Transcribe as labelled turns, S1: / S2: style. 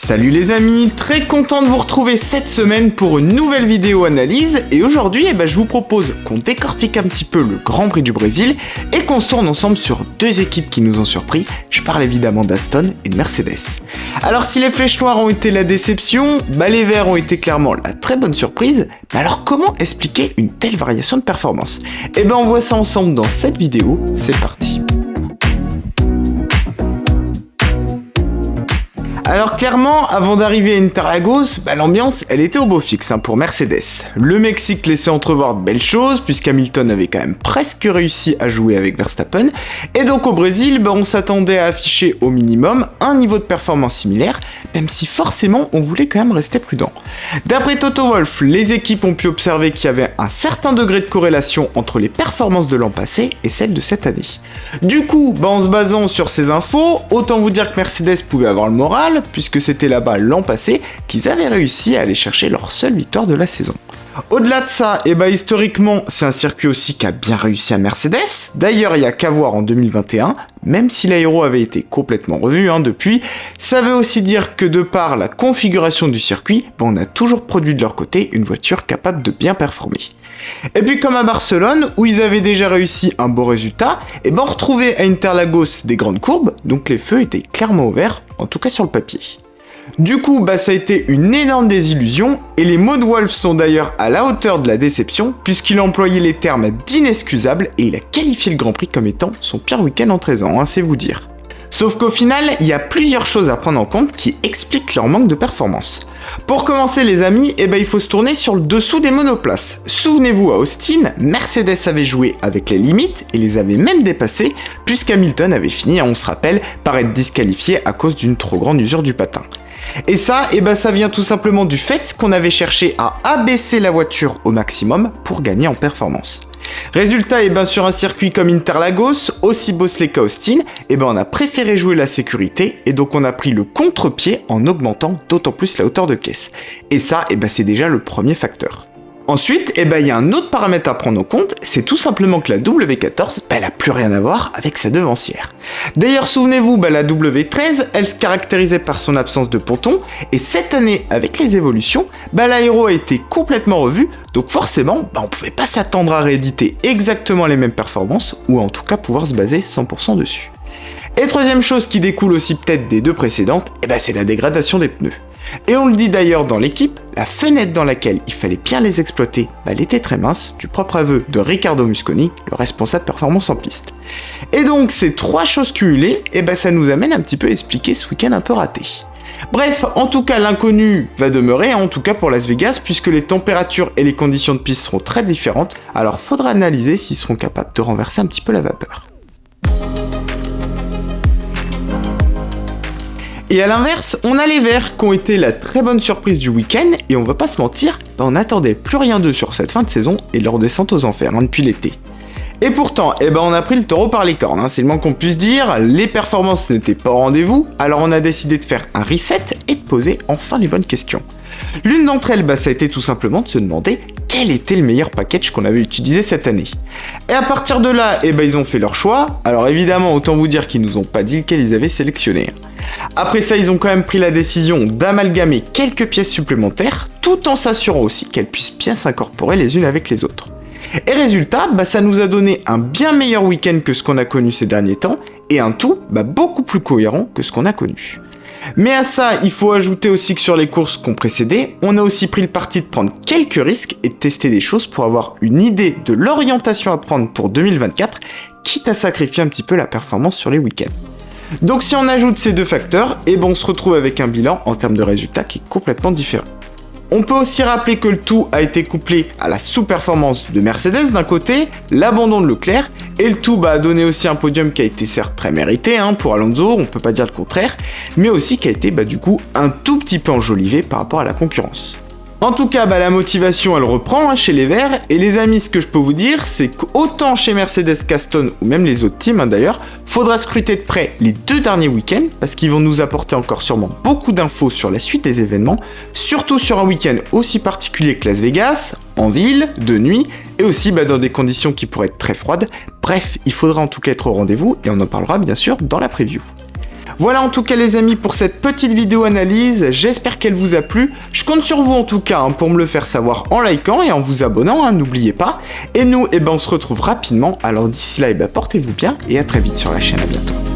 S1: Salut les amis, très content de vous retrouver cette semaine pour une nouvelle vidéo analyse et aujourd'hui je vous propose qu'on décortique un petit peu le Grand Prix du Brésil et qu'on se tourne ensemble sur deux équipes qui nous ont surpris, je parle évidemment d'Aston et de Mercedes. Alors si les flèches noires ont été la déception, les verts ont été clairement la très bonne surprise, mais alors comment expliquer une telle variation de performance? On voit ça ensemble dans cette vidéo, c'est parti. Alors clairement, avant d'arriver à Interlagos, l'ambiance elle était au beau fixe pour Mercedes. Le Mexique laissait entrevoir de belles choses puisqu'Hamilton avait quand même presque réussi à jouer avec Verstappen. Et donc au Brésil, on s'attendait à afficher au minimum un niveau de performance similaire, même si forcément on voulait quand même rester prudent. D'après Toto Wolff, les équipes ont pu observer qu'il y avait un certain degré de corrélation entre les performances de l'an passé et celles de cette année. Du coup, en se basant sur ces infos, autant vous dire que Mercedes pouvait avoir le moral, puisque c'était là-bas l'an passé qu'ils avaient réussi à aller chercher leur seule victoire de la saison. Au-delà de ça, historiquement, c'est un circuit aussi qui a bien réussi à Mercedes. D'ailleurs, il n'y a qu'à voir en 2021, même si l'aéro avait été complètement revu depuis, ça veut aussi dire que de par la configuration du circuit, on a toujours produit de leur côté une voiture capable de bien performer. Et puis comme à Barcelone, où ils avaient déjà réussi un beau résultat, on retrouvait à Interlagos des grandes courbes, donc les feux étaient clairement ouverts, en tout cas sur le papier. Du coup, ça a été une énorme désillusion, et les mots de Wolff sont d'ailleurs à la hauteur de la déception, puisqu'il a employé les termes d'inexcusable, et il a qualifié le Grand Prix comme étant son pire week-end en 13 ans, c'est vous dire. Sauf qu'au final, il y a plusieurs choses à prendre en compte qui expliquent leur manque de performance. Pour commencer les amis, il faut se tourner sur le dessous des monoplaces. Souvenez-vous à Austin, Mercedes avait joué avec les limites et les avait même dépassées, puisqu'Hamilton avait fini, on se rappelle, par être disqualifié à cause d'une trop grande usure du patin. Et ça, ça vient tout simplement du fait qu'on avait cherché à abaisser la voiture au maximum pour gagner en performance. Résultat, sur un circuit comme Interlagos, aussi bosselé qu'Austin, on a préféré jouer la sécurité et donc on a pris le contre-pied en augmentant d'autant plus la hauteur de caisse. Et ça, c'est déjà le premier facteur. Ensuite, il y a un autre paramètre à prendre en compte, c'est tout simplement que la W14, elle a plus rien à voir avec sa devancière. D'ailleurs, souvenez-vous, la W13, elle se caractérisait par son absence de ponton, et cette année, avec les évolutions, l'aéro a été complètement revu, donc forcément, on pouvait pas s'attendre à rééditer exactement les mêmes performances, ou en tout cas pouvoir se baser 100% dessus. Et troisième chose qui découle aussi peut-être des deux précédentes, c'est la dégradation des pneus. Et on le dit d'ailleurs dans l'équipe, la fenêtre dans laquelle il fallait bien les exploiter, elle était très mince, du propre aveu de Riccardo Musconi, le responsable performance en piste. Et donc ces trois choses cumulées, ça nous amène un petit peu à expliquer ce week-end un peu raté. Bref, en tout cas l'inconnu va demeurer, en tout cas pour Las Vegas, puisque les températures et les conditions de piste seront très différentes, alors faudra analyser s'ils seront capables de renverser un petit peu la vapeur. Et à l'inverse, on a les verts qui ont été la très bonne surprise du week-end et on va pas se mentir, on n'attendait plus rien d'eux sur cette fin de saison et leur descente aux enfers depuis l'été. Et pourtant, on a pris le taureau par les cornes, c'est le moins qu'on puisse dire, les performances n'étaient pas au rendez-vous, alors on a décidé de faire un reset et de poser enfin les bonnes questions. L'une d'entre elles, ça a été tout simplement de se demander quel était le meilleur package qu'on avait utilisé cette année. Et à partir de là, ils ont fait leur choix, alors évidemment autant vous dire qu'ils nous ont pas dit lequel ils avaient sélectionné. Après ça, ils ont quand même pris la décision d'amalgamer quelques pièces supplémentaires, tout en s'assurant aussi qu'elles puissent bien s'incorporer les unes avec les autres. Et résultat, ça nous a donné un bien meilleur week-end que ce qu'on a connu ces derniers temps, et un tout beaucoup plus cohérent que ce qu'on a connu. Mais à ça, il faut ajouter aussi que sur les courses qu'on précédait, on a aussi pris le parti de prendre quelques risques et de tester des choses pour avoir une idée de l'orientation à prendre pour 2024, quitte à sacrifier un petit peu la performance sur les week-ends. Donc si on ajoute ces deux facteurs, on se retrouve avec un bilan en termes de résultats qui est complètement différent. On peut aussi rappeler que le tout a été couplé à la sous-performance de Mercedes d'un côté, l'abandon de Leclerc, et le tout a donné aussi un podium qui a été certes très mérité pour Alonso, on peut pas dire le contraire, mais aussi qui a été du coup un tout petit peu enjolivé par rapport à la concurrence. En tout cas, la motivation elle reprend chez les Verts, et les amis, ce que je peux vous dire, c'est qu'autant chez Mercedes qu'Aston, ou même les autres teams d'ailleurs, faudra scruter de près les deux derniers week-ends, parce qu'ils vont nous apporter encore sûrement beaucoup d'infos sur la suite des événements, surtout sur un week-end aussi particulier que Las Vegas, en ville, de nuit, et aussi dans des conditions qui pourraient être très froides. Bref, il faudra en tout cas être au rendez-vous, et on en parlera bien sûr dans la preview. Voilà en tout cas les amis pour cette petite vidéo analyse, j'espère qu'elle vous a plu. Je compte sur vous en tout cas pour me le faire savoir en likant et en vous abonnant, n'oubliez pas. Et nous, on se retrouve rapidement, alors d'ici là, portez-vous bien et à très vite sur la chaîne, à bientôt.